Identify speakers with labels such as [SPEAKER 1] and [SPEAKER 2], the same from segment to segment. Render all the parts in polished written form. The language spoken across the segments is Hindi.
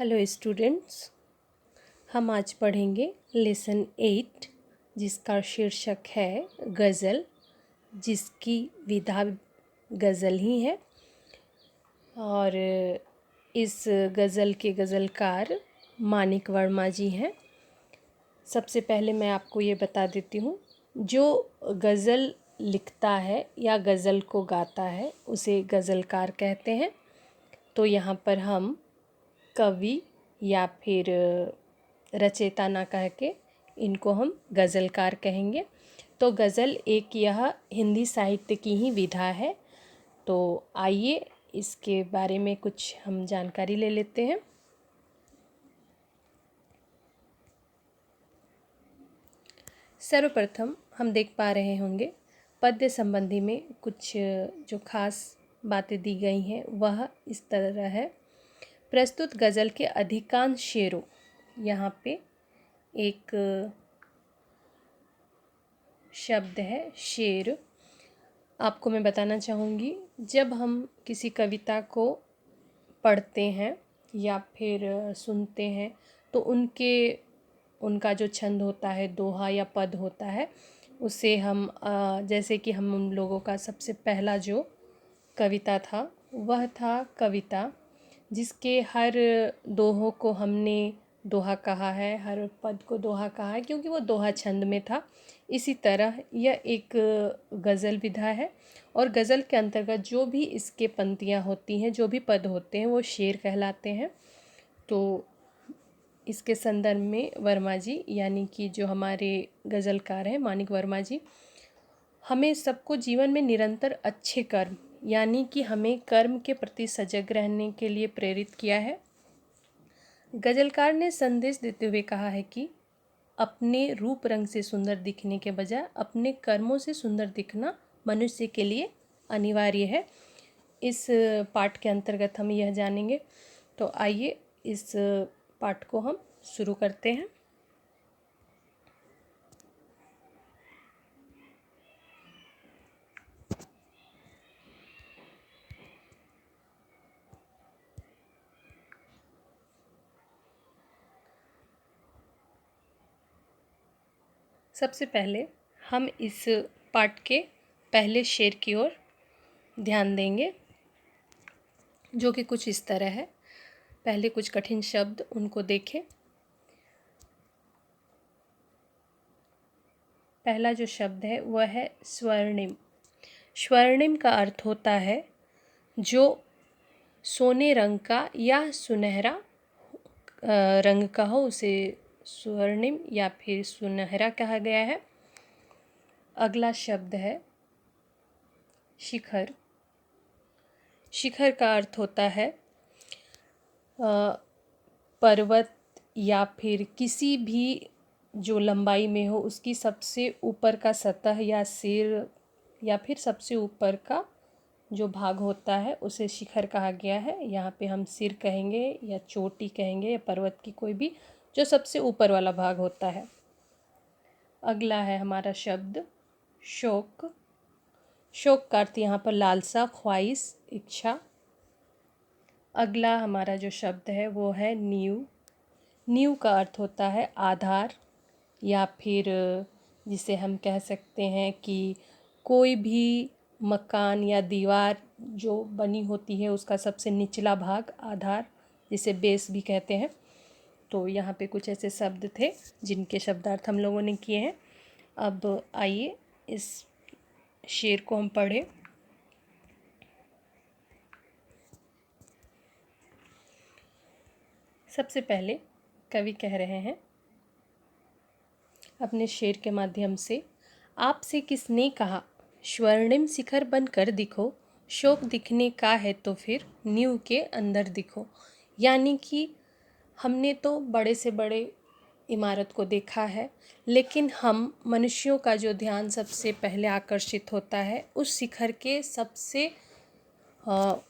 [SPEAKER 1] हेलो स्टूडेंट्स, हम आज पढ़ेंगे लेसन 8 जिसका शीर्षक है गज़ल, जिसकी विधा गज़ल ही है। और इस गज़ल के गज़लकार मानिक वर्मा जी हैं। सबसे पहले मैं आपको ये बता देती हूँ, जो गज़ल लिखता है या गज़ल को गाता है उसे गज़लकार कहते हैं। तो यहाँ पर हम कवि या फिर रचयिता ना कह के इनको हम गज़लकार कहेंगे। तो गज़ल एक यह हिंदी साहित्य की ही विधा है। तो आइए इसके बारे में कुछ हम जानकारी ले लेते हैं। सर्वप्रथम हम देख पा रहे होंगे पद्य संबंधी में कुछ जो खास बातें दी गई हैं वह इस तरह है। प्रस्तुत गज़ल के अधिकांश शेरों, यहाँ पे एक शब्द है शेर। आपको मैं बताना चाहूँगी, जब हम किसी कविता को पढ़ते हैं या फिर सुनते हैं तो उनका जो छंद होता है, दोहा या पद होता है, उसे हम जैसे कि हम उन लोगों का सबसे पहला जो कविता था वह था कविता, जिसके हर दोहों को हमने दोहा कहा है, हर पद को दोहा कहा है, क्योंकि वो दोहा छंद में था। इसी तरह यह एक गज़ल विधा है और गज़ल के अंतर्गत जो भी इसके पंक्तियाँ होती हैं, जो भी पद होते हैं, वो शेर कहलाते हैं। तो इसके संदर्भ में वर्मा जी, यानी कि जो हमारे गज़लकार हैं मानिक वर्मा जी, हमें सबको जीवन में निरंतर अच्छे कर्म, यानी कि हमें कर्म के प्रति सजग रहने के लिए प्रेरित किया है। गज़लकार ने संदेश देते हुए कहा है कि अपने रूप रंग से सुंदर दिखने के बजाय अपने कर्मों से सुंदर दिखना मनुष्य के लिए अनिवार्य है। इस पाठ के अंतर्गत हम यह जानेंगे। तो आइए इस पाठ को हम शुरू करते हैं। सबसे पहले हम इस पाठ के पहले शेर की ओर ध्यान देंगे, जो कि कुछ इस तरह है। पहले कुछ कठिन शब्द उनको देखें। पहला जो शब्द है वह है स्वर्णिम। स्वर्णिम का अर्थ होता है जो सोने रंग का या सुनहरा रंग का हो, उसे स्वर्णिम या फिर सुनहरा कहा गया है। अगला शब्द है शिखर। शिखर का अर्थ होता है पर्वत या फिर किसी भी जो लंबाई में हो उसकी सबसे ऊपर का सतह या सिर या फिर सबसे ऊपर का जो भाग होता है उसे शिखर कहा गया है। यहाँ पे हम सिर कहेंगे या चोटी कहेंगे या पर्वत की कोई भी जो सबसे ऊपर वाला भाग होता है। अगला है हमारा शब्द शोक। शोक का अर्थ यहाँ पर लालसा, ख्वाहिश, इच्छा। अगला हमारा जो शब्द है वो है नींव। नींव का अर्थ होता है आधार, या फिर जिसे हम कह सकते हैं कि कोई भी मकान या दीवार जो बनी होती है उसका सबसे निचला भाग, आधार, जिसे बेस भी कहते हैं। तो यहाँ पे कुछ ऐसे शब्द थे जिनके शब्दार्थ हम लोगों ने किए हैं। अब आइए इस शेर को हम पढ़ें। सबसे पहले कवि कह रहे हैं अपने शेर के माध्यम से, आपसे किसने कहा स्वर्णिम शिखर बनकर दिखो, शोक दिखने का है तो फिर नींव के अंदर दिखो। यानी कि हमने तो बड़े से बड़े इमारत को देखा है, लेकिन हम मनुष्यों का जो ध्यान सबसे पहले आकर्षित होता है उस शिखर के सबसे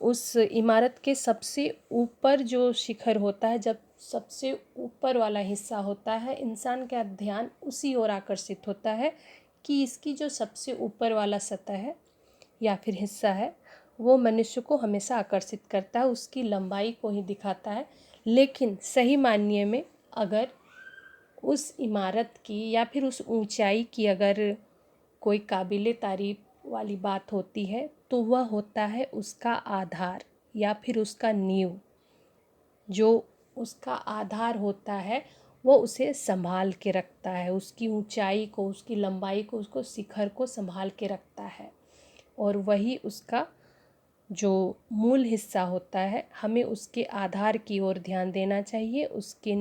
[SPEAKER 1] उस इमारत के सबसे ऊपर जो शिखर होता है, जब सबसे ऊपर वाला हिस्सा होता है, इंसान का ध्यान उसी ओर आकर्षित होता है कि इसकी जो सबसे ऊपर वाला सतह है या फिर हिस्सा है वो मनुष्य को हमेशा आकर्षित करता है, उसकी लंबाई को ही दिखाता है। लेकिन सही मायने में अगर उस इमारत की या फिर उस ऊंचाई की अगर कोई काबिले तारीफ वाली बात होती है तो वह होता है उसका आधार या फिर उसका नींव। जो उसका आधार होता है वो उसे संभाल के रखता है, उसकी ऊंचाई को, उसकी लंबाई को, उसको शिखर को संभाल के रखता है। और वही उसका जो मूल हिस्सा होता है, हमें उसके आधार की ओर ध्यान देना चाहिए। उसके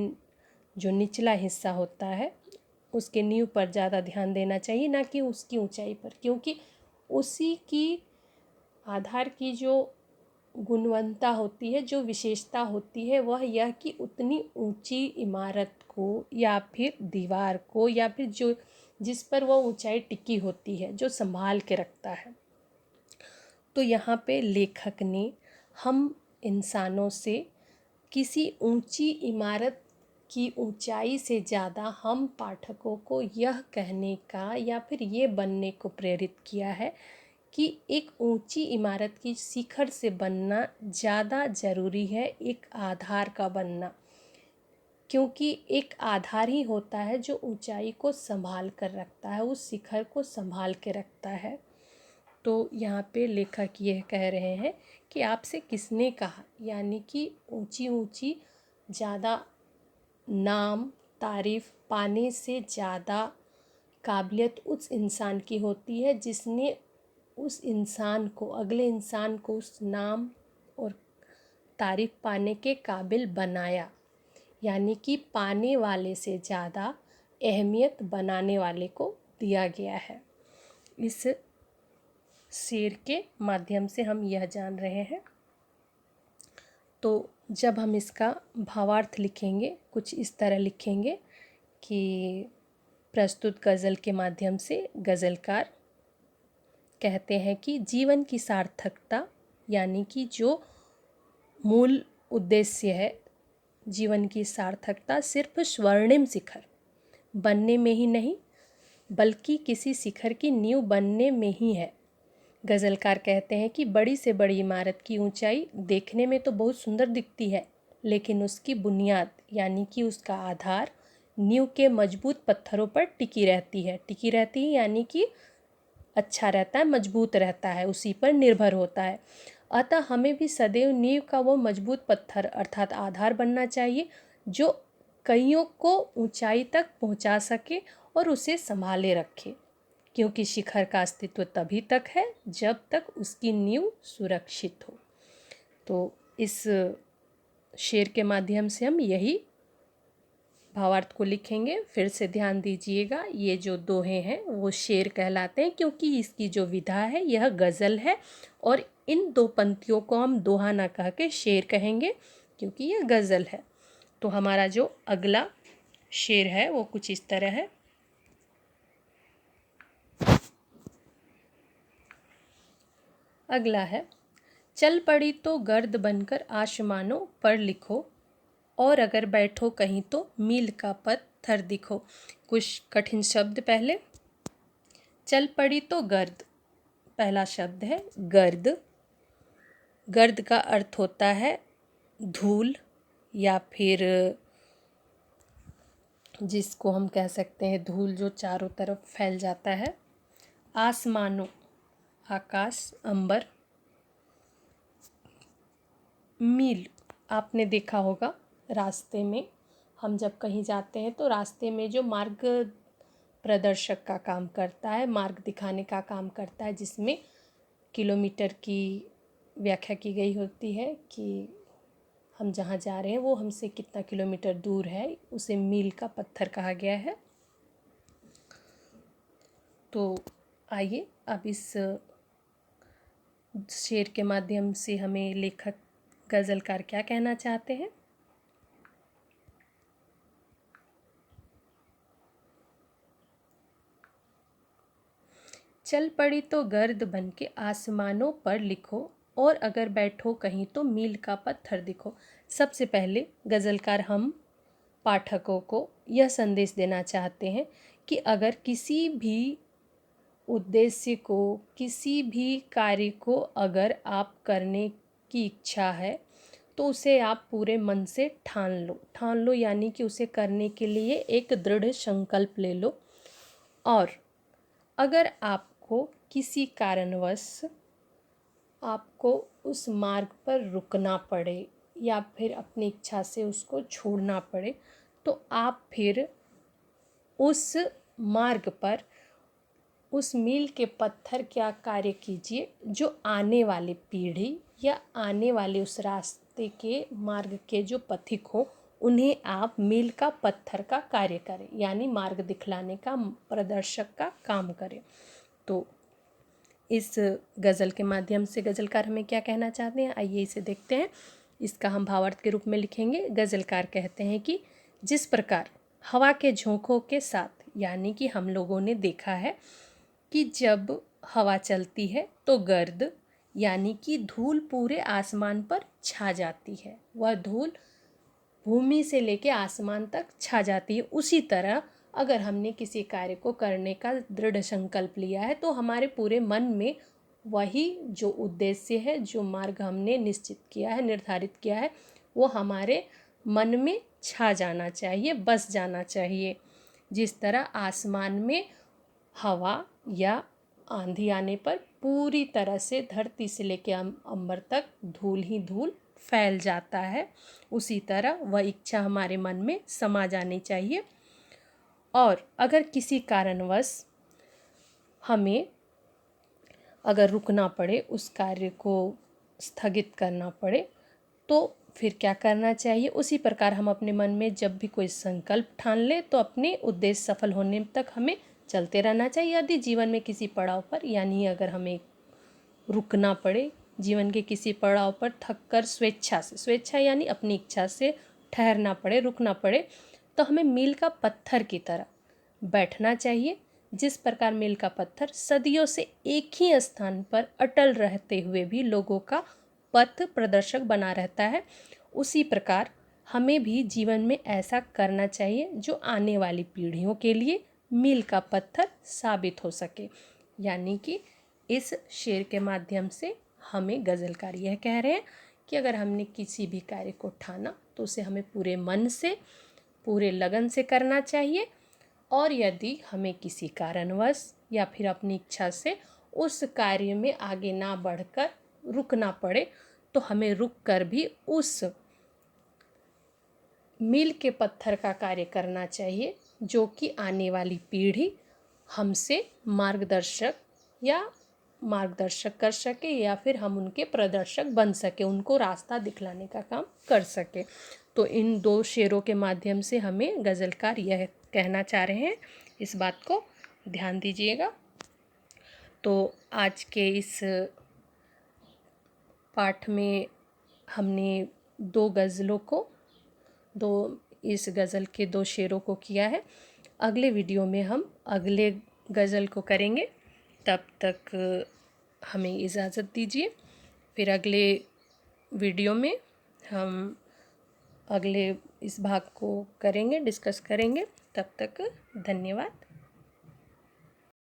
[SPEAKER 1] जो निचला हिस्सा होता है उसके नींव पर ज़्यादा ध्यान देना चाहिए, ना कि उसकी ऊंचाई पर, क्योंकि उसी की आधार की जो गुणवत्ता होती है, जो विशेषता होती है, वह यह कि उतनी ऊंची इमारत को या फिर दीवार को या फिर जो जिस पर वह ऊंचाई टिकी होती है, जो संभाल के रखता है। तो यहाँ पे लेखक ने हम इंसानों से किसी ऊंची इमारत की ऊंचाई से ज़्यादा हम पाठकों को यह कहने का या फिर ये बनने को प्रेरित किया है कि एक ऊंची इमारत की शिखर से बनना ज़्यादा ज़रूरी है एक आधार का बनना, क्योंकि एक आधार ही होता है जो ऊंचाई को संभाल कर रखता है, उस शिखर को संभाल के रखता है। तो यहाँ पे लेखक यह कह रहे हैं कि आपसे किसने कहा, यानी कि ऊंची ऊंची ज़्यादा नाम तारीफ पाने से ज़्यादा काबिलियत उस इंसान की होती है जिसने उस इंसान को, अगले इंसान को उस नाम और तारीफ पाने के काबिल बनाया। यानी कि पाने वाले से ज़्यादा अहमियत बनाने वाले को दिया गया है। इस शेर के माध्यम से हम यह जान रहे हैं। तो जब हम इसका भावार्थ लिखेंगे कुछ इस तरह लिखेंगे कि प्रस्तुत गज़ल के माध्यम से गज़लकार कहते हैं कि जीवन की सार्थकता, यानी कि जो मूल उद्देश्य है जीवन की सार्थकता, सिर्फ स्वर्णिम शिखर बनने में ही नहीं बल्कि किसी शिखर की नींव बनने में ही है। गज़लकार कहते हैं कि बड़ी से बड़ी इमारत की ऊंचाई देखने में तो बहुत सुंदर दिखती है, लेकिन उसकी बुनियाद यानी कि उसका आधार नींव के मजबूत पत्थरों पर टिकी रहती है यानी कि अच्छा रहता है, मजबूत रहता है, उसी पर निर्भर होता है। अतः हमें भी सदैव नींव का वो मजबूत पत्थर अर्थात आधार बनना चाहिए जो कईयों को ऊंचाई तक पहुंचा सके और उसे संभाले रखे, क्योंकि शिखर का अस्तित्व तभी तक है जब तक उसकी नींव सुरक्षित हो। तो इस शेर के माध्यम से हम यही भावार्थ को लिखेंगे। फिर से ध्यान दीजिएगा, ये जो दोहे हैं वो शेर कहलाते हैं क्योंकि इसकी जो विधा है यह गज़ल है, और इन दो पंक्तियों को हम दोहा ना कह के शेर कहेंगे क्योंकि यह गज़ल है। तो हमारा जो अगला शेर है वो कुछ इस तरह है। अगला है, चल पड़ी तो गर्द बनकर आसमानों पर लिखो, और अगर बैठो कहीं तो मील का पत्थर दिखो। कुछ कठिन शब्द पहले। चल पड़ी तो गर्द, पहला शब्द है गर्द। गर्द का अर्थ होता है धूल या फिर जिसको हम कह सकते हैं धूल जो चारों तरफ फैल जाता है। आसमानों, आकाश, अंबर। मील, आपने देखा होगा रास्ते में हम जब कहीं जाते हैं तो रास्ते में जो मार्ग प्रदर्शक का काम करता है, मार्ग दिखाने का काम करता है, जिसमें किलोमीटर की व्याख्या की गई होती है कि हम जहाँ जा रहे हैं वो हमसे कितना किलोमीटर दूर है, उसे मील का पत्थर कहा गया है। तो आइए अब इस शेर के माध्यम से हमें लेखक गज़लकार क्या कहना चाहते हैं। चल पड़ी तो गर्द बन के आसमानों पर लिखो, और अगर बैठो कहीं तो मील का पत्थर दिखो। सबसे पहले गज़लकार हम पाठकों को यह संदेश देना चाहते हैं कि अगर किसी भी उद्देश्य को, किसी भी कार्य को अगर आप करने की इच्छा है तो उसे आप पूरे मन से ठान लो यानी कि उसे करने के लिए एक दृढ़ संकल्प ले लो। और अगर आपको किसी कारणवश आपको उस मार्ग पर रुकना पड़े या फिर अपनी इच्छा से उसको छोड़ना पड़े, तो आप फिर उस मार्ग पर उस मील के पत्थर क्या कार्य कीजिए जो आने वाली पीढ़ी या आने वाले उस रास्ते के मार्ग के जो पथिक हो उन्हें आप मील का पत्थर का कार्य करें, यानी मार्ग दिखलाने का, प्रदर्शक का काम करें। तो इस गज़ल के माध्यम से गज़लकार हमें क्या कहना चाहते हैं, आइए इसे देखते हैं। इसका हम भावार्थ के रूप में लिखेंगे। गज़लकार कहते हैं कि जिस प्रकार हवा के झोंकों के साथ, यानी कि हम लोगों ने देखा है कि जब हवा चलती है तो गर्द यानी कि धूल पूरे आसमान पर छा जाती है, वह धूल भूमि से लेके आसमान तक छा जाती है। उसी तरह अगर हमने किसी कार्य को करने का दृढ़ संकल्प लिया है तो हमारे पूरे मन में वही जो उद्देश्य है, जो मार्ग हमने निश्चित किया है, निर्धारित किया है, वो हमारे मन में छा जाना चाहिए, बस जाना चाहिए। जिस तरह आसमान में हवा या आंधी आने पर पूरी तरह से धरती से लेकर अंबर तक धूल ही धूल फैल जाता है, उसी तरह वह इच्छा हमारे मन में समा जानी चाहिए। और अगर किसी कारणवश हमें अगर रुकना पड़े, उस कार्य को स्थगित करना पड़े, तो फिर क्या करना चाहिए। उसी प्रकार हम अपने मन में जब भी कोई संकल्प ठान ले तो अपने उद्देश्य सफल होने तक हमें चलते रहना चाहिए। यदि जीवन में किसी पड़ाव पर, यानी अगर हमें रुकना पड़े, जीवन के किसी पड़ाव पर थक कर स्वेच्छा यानी अपनी इच्छा से ठहरना पड़े, रुकना पड़े, तो हमें मील का पत्थर की तरह बैठना चाहिए। जिस प्रकार मील का पत्थर सदियों से एक ही स्थान पर अटल रहते हुए भी लोगों का पथ प्रदर्शक बना रहता है, उसी प्रकार हमें भी जीवन में ऐसा करना चाहिए जो आने वाली पीढ़ियों के लिए मील का पत्थर साबित हो सके। यानी कि इस शेर के माध्यम से हमें गज़लकार यह कह रहे हैं कि अगर हमने किसी भी कार्य को ठाना तो उसे हमें पूरे मन से, पूरे लगन से करना चाहिए। और यदि हमें किसी कारणवश या फिर अपनी इच्छा से उस कार्य में आगे ना बढ़कर रुकना पड़े, तो हमें रुक कर भी उस मील के पत्थर का कार्य करना चाहिए, जो कि आने वाली पीढ़ी हमसे मार्गदर्शक कर सके या फिर हम उनके प्रदर्शक बन सके, उनको रास्ता दिखलाने का काम कर सके। तो इन दो शेरों के माध्यम से हमें गज़लकार यह कहना चाह रहे हैं, इस बात को ध्यान दीजिएगा। तो आज के इस पाठ में हमने इस गज़ल के दो शेरों को किया है। अगले वीडियो में हम अगले गज़ल को करेंगे, तब तक हमें इजाज़त दीजिए। फिर अगले वीडियो में हम अगले इस भाग को करेंगे, डिस्कस करेंगे। तब तक धन्यवाद।